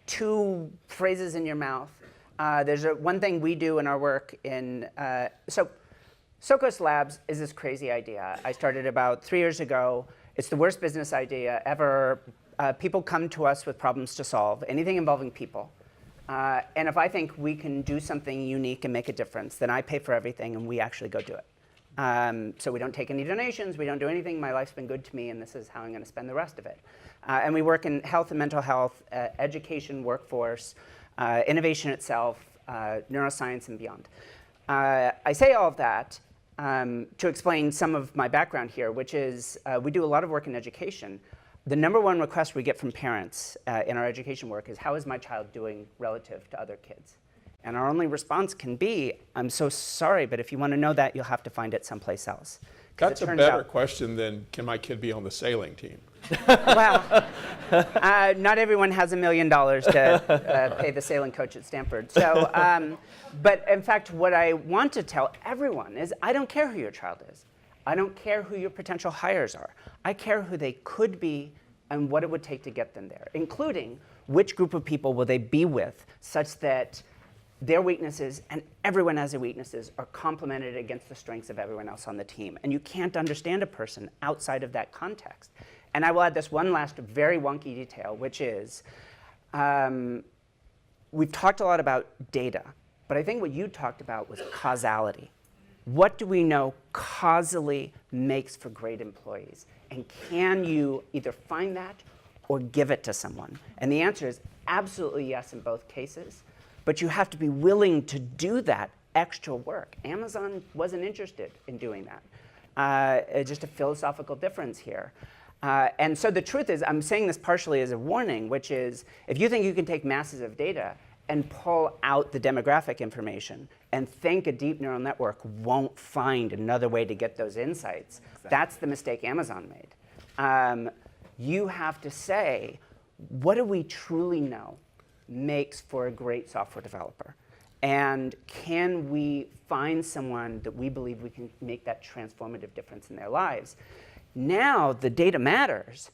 2 phrases in your mouth, there's one thing we do in our work so Socos Labs is this crazy idea. I started about 3 years ago. It's the worst business idea ever. People come to us with problems to solve, anything involving people. And if I think we can do something unique and make a difference, then I pay for everything and we actually go do it. So we don't take any donations, we don't do anything. My life's been good to me, and this is how I'm going to spend the rest of it. And we work in health and mental health, education, workforce, innovation itself, neuroscience, and beyond. I say all of that to explain some of my background here, which is we do a lot of work in education. The number one request we get from parents in our education work is, how is my child doing relative to other kids? And our only response can be, I'm so sorry, but if you want to know that, you'll have to find it someplace else. That's a better question than, can my kid be on the sailing team? Well, not everyone has $1 million to pay the sailing coach at Stanford. So, but in fact, what I want to tell everyone is, I don't care who your child is. I don't care who your potential hires are. I care who they could be and what it would take to get them there, including which group of people will they be with, such that their weaknesses and everyone else's weaknesses are complemented against the strengths of everyone else on the team. And you can't understand a person outside of that context. And I will add this one last very wonky detail, which is we've talked a lot about data, but I think what you talked about was causality. What do we know causally makes for great employees? And can you either find that or give it to someone? And the answer is absolutely yes in both cases. But you have to be willing to do that extra work. Amazon wasn't interested in doing that. It's just a philosophical difference here. And so the truth is, I'm saying this partially as a warning, which is, if you think you can take masses of data and pull out the demographic information and think a deep neural network won't find another way to get those insights, that's the mistake Amazon made. You have to say, what do we truly know makes for a great software developer? And can we find someone that we believe we can make that transformative difference in their lives? Now the data matters,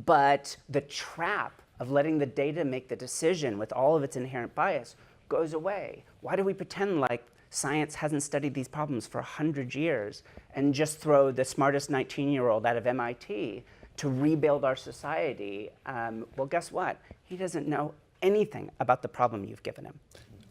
but the trap of letting the data make the decision with all of its inherent bias goes away. Why do we pretend like science hasn't studied these problems for 100 years and just throw the smartest 19-year-old out of MIT to rebuild our society? Well, guess what? He doesn't know anything about the problem you've given him.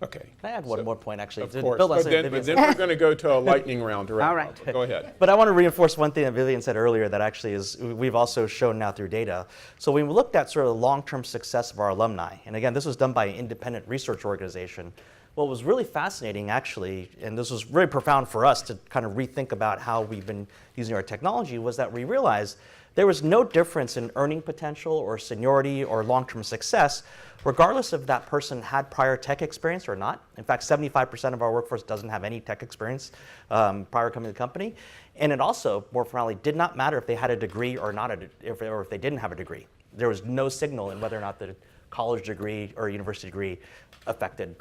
Okay. Can I add one more point, actually? Of to course, build on but something then Vivienne we're going to go to a lightning round. All right. Go ahead. But I want to reinforce one thing that Vivienne said earlier that actually is we've also shown now through data. So when we looked at sort of the long-term success of our alumni, and again, this was done by an independent research organization, what was really fascinating actually, and this was really profound for us to kind of rethink about how we've been using our technology, was that we realized there was no difference in earning potential or seniority or long-term success, regardless if that person had prior tech experience or not. In fact, 75% of our workforce doesn't have any tech experience prior to coming to the company. And it also, more profoundly, did not matter if they had a degree or not, or if they didn't have a degree. There was no signal in whether or not the college degree or university degree affected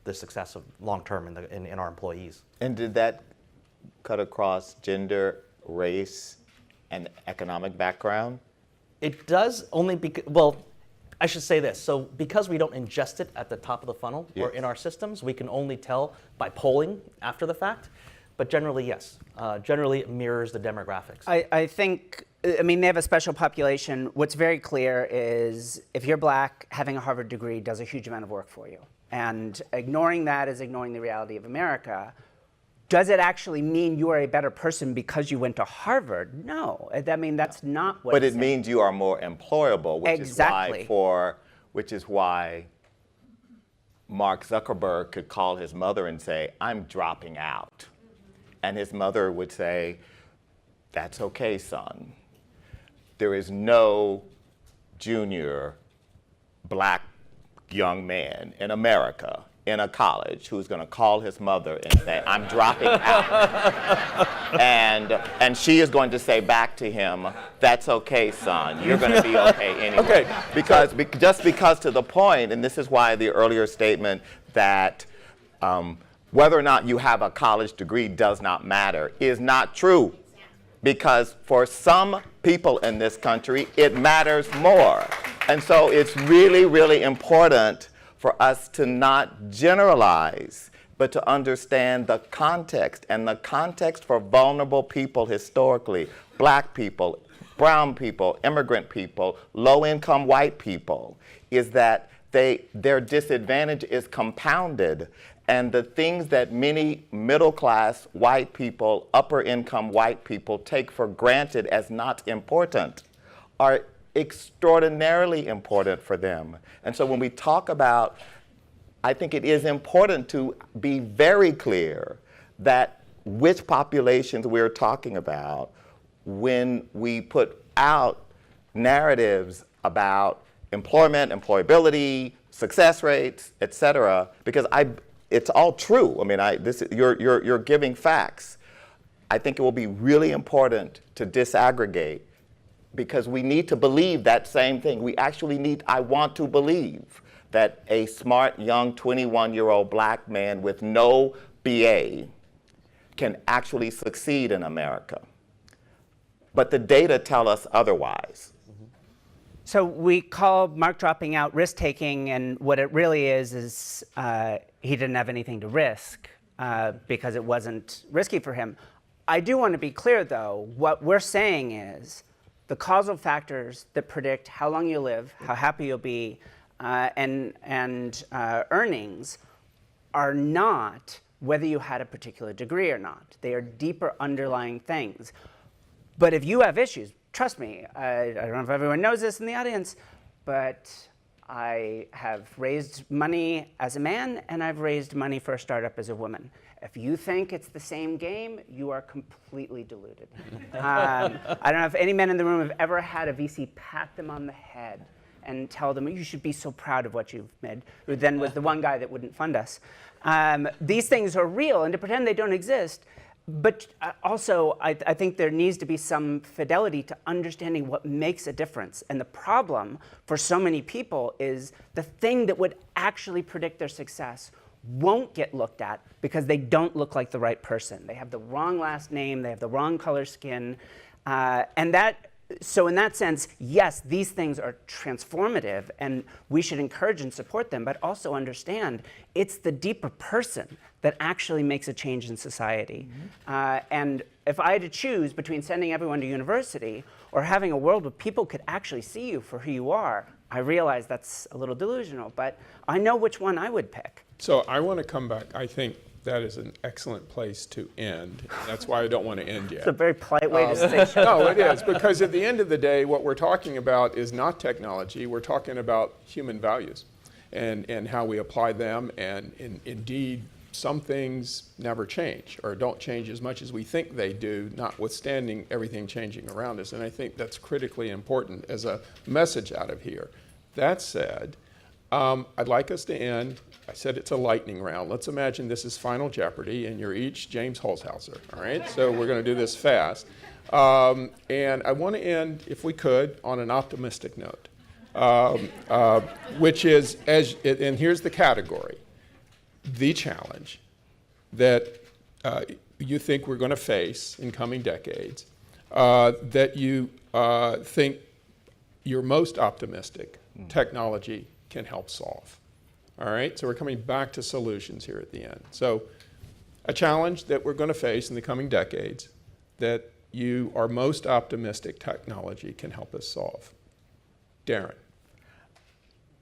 the success of long-term in our employees. And did that cut across gender, race, and economic background? It does only because, well, I should say this. So because we don't ingest it at the top of the funnel or in our systems, we can only tell by polling after the fact. But generally, yes. Generally, it mirrors the demographics. I think, I mean, they have a special population. What's very clear is if you're black, having a Harvard degree does a huge amount of work for you. And ignoring that is ignoring the reality of America. Does it actually mean you are a better person because you went to Harvard? No. I mean, that's not what But it saying. means you are more employable, which is why Mark Zuckerberg could call his mother and say, "I'm dropping out." And his mother would say, "That's okay, son. There is no junior black young man in America in a college who's going to call his mother and say, 'I'm dropping out.' and she is going to say back to him, 'That's okay, son. You're going to be okay anyway.'" Okay. Just because to the point, and this is why the earlier statement that whether or not you have a college degree does not matter is not true. Because for some people in this country, it matters more. And so it's really, really important for us to not generalize, but to understand the context. And the context for vulnerable people historically, black people, brown people, immigrant people, low-income white people, is that their disadvantage is compounded And the things that many middle-class white people, upper-income white people take for granted as not important are extraordinarily important for them. And so when we talk about, I think it is important to be very clear that which populations we're talking about when we put out narratives about employment, employability, success rates, et cetera, because it's all true. I mean, you're giving facts. I think it will be really important to disaggregate because we need to believe that same thing. We actually need, I want to believe that a smart, young, 21-year-old black man with no BA can actually succeed in America. But the data tell us otherwise. So we call Mark dropping out risk-taking, and what it really is he didn't have anything to risk because it wasn't risky for him. I do want to be clear, though. What we're saying is the causal factors that predict how long you'll live, how happy you'll be, and earnings are not whether you had a particular degree or not. They are deeper underlying things. But if you have issues, trust me, I don't know if everyone knows this in the audience, but I have raised money as a man and I've raised money for a startup as a woman. If you think it's the same game, you are completely deluded. I don't know if any men in the room have ever had a VC pat them on the head and tell them, you should be so proud of what you've made, who then was the one guy that wouldn't fund us. These things are real, and to pretend they don't exist. But also, I think there needs to be some fidelity to understanding what makes a difference. And the problem for so many people is the thing that would actually predict their success won't get looked at because they don't look like the right person. They have the wrong last name, they have the wrong color skin. So in that sense, yes, these things are transformative and we should encourage and support them, but also understand it's the deeper person that actually makes a change in society. And if I had to choose between sending everyone to university or having a world where people could actually see you for who you are, I realize that's a little delusional, but I know which one I would pick. So I want to come back. I think that is an excellent place to end. That's why I don't want to end yet. It's a very polite way to say No, it is, because at the end of the day, what we're talking about is not technology. We're talking about human values and how we apply them. And indeed, some things never change or don't change as much as we think they do, notwithstanding everything changing around us. And I think that's critically important as a message out of here. That said, I'd like us to end. I said it's a lightning round. Let's imagine this is Final Jeopardy and you're each James Holzhauser, all right? So we're going to do this fast. And I want to end, if we could, on an optimistic note, which is, and here's the category, the challenge that you think we're going to face in coming decades, that you think you're most optimistic technology can help solve. All right, so we're coming back to solutions here at the end. So a challenge that we're going to face in the coming decades that you are most optimistic technology can help us solve. Darren.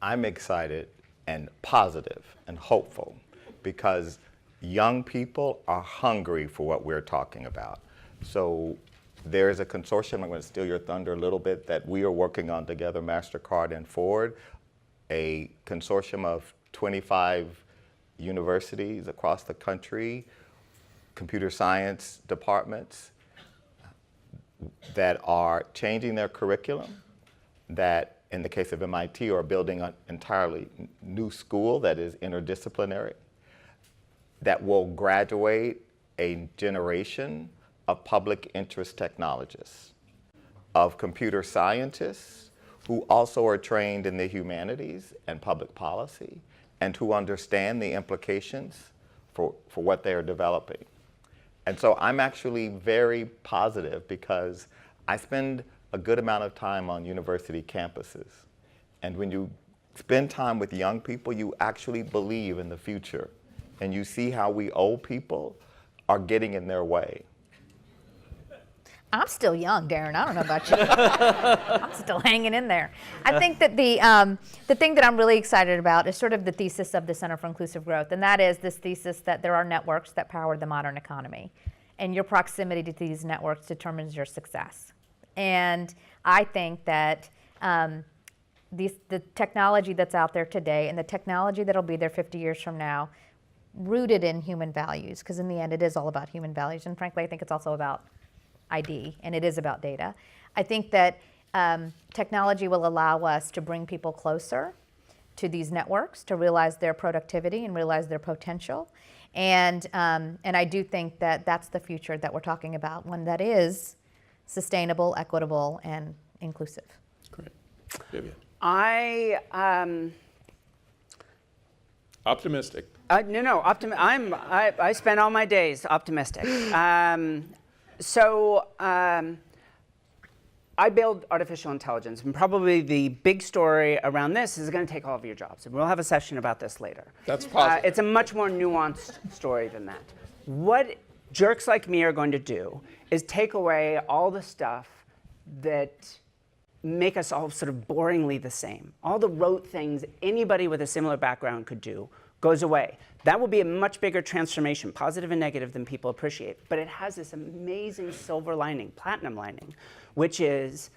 I'm excited and positive and hopeful because young people are hungry for what we're talking about. So there is a consortium, I'm going to steal your thunder a little bit, that we are working on together, Mastercard and Ford, a consortium of 25 universities across the country, computer science departments that are changing their curriculum, that in the case of MIT are building an entirely new school that is interdisciplinary, that will graduate a generation of public interest technologists, of computer scientists who also are trained in the humanities and public policy, and who understand the implications for what they are developing. And so I'm actually very positive because I spend a good amount of time on university campuses. And when you spend time with young people, you actually believe in the future. And you see how we old people are getting in their way. I'm still young, Darren. I don't know about you. I'm still hanging in there. I think that the thing that I'm really excited about is sort of the thesis of the Center for Inclusive Growth, and that is this thesis that there are networks that power the modern economy, and your proximity to these networks determines your success. And I think that the technology that's out there today and the technology that'll be there 50 years from now, rooted in human values, because in the end it is all about human values, and frankly I think it's also about ID, and it is about data. I think that technology will allow us to bring people closer to these networks, to realize their productivity and realize their potential. And I do think that that's the future that we're talking about, one that is sustainable, equitable, and inclusive. Great. Vivienne. Optimistic. No, I spend all my days optimistic. I build artificial intelligence, and probably the big story around this is going to take all of your jobs. And we'll have a session about this later. That's positive. It's a much more nuanced story than that. What jerks like me are going to do is take away all the stuff that make us all sort of boringly the same. All the rote things anybody with a similar background could do goes away. That will be a much bigger transformation, positive and negative, than people appreciate. But it has this amazing silver lining, platinum lining, which is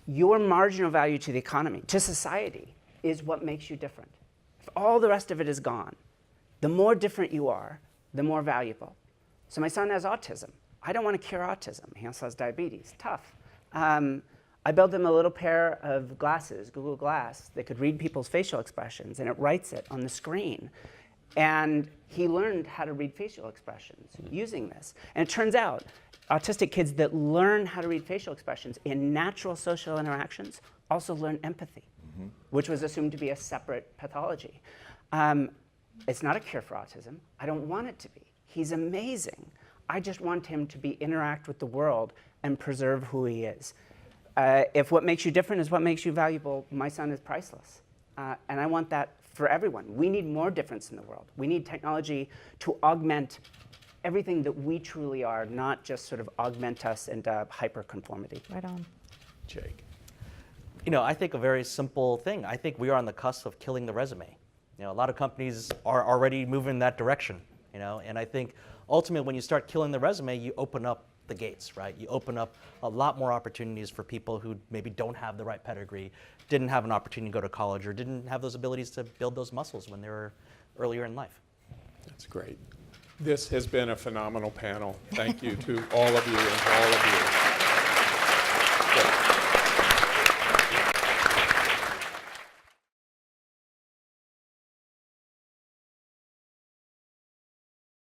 your marginal value to the economy, to society, is what makes you different. If all the rest of it is gone, the more different you are, the more valuable. So my son has autism. I don't want to cure autism. He also has diabetes. Tough. I built him a little pair of glasses, Google Glass, that could read people's facial expressions, and it writes it on the screen. And he learned how to read facial expressions using this. And it turns out, autistic kids that learn how to read facial expressions in natural social interactions also learn empathy, which was assumed to be a separate pathology. It's not a cure for autism. I don't want it to be. He's amazing. I just want him to interact with the world and preserve who he is. If what makes you different is what makes you valuable, my son is priceless. And I want that for everyone. We need more difference in the world. We need technology to augment everything that we truly are, not just sort of augment us into hyper-conformity. Right on. Jake. I think a very simple thing. I think we are on the cusp of killing the resume. A lot of companies are already moving in that direction, and I think ultimately when you start killing the resume, you open up the gates, right? You open up a lot more opportunities for people who maybe don't have the right pedigree, didn't have an opportunity to go to college, or didn't have those abilities to build those muscles when they were earlier in life. That's great. This has been a phenomenal panel. Thank you to all of you and all of you.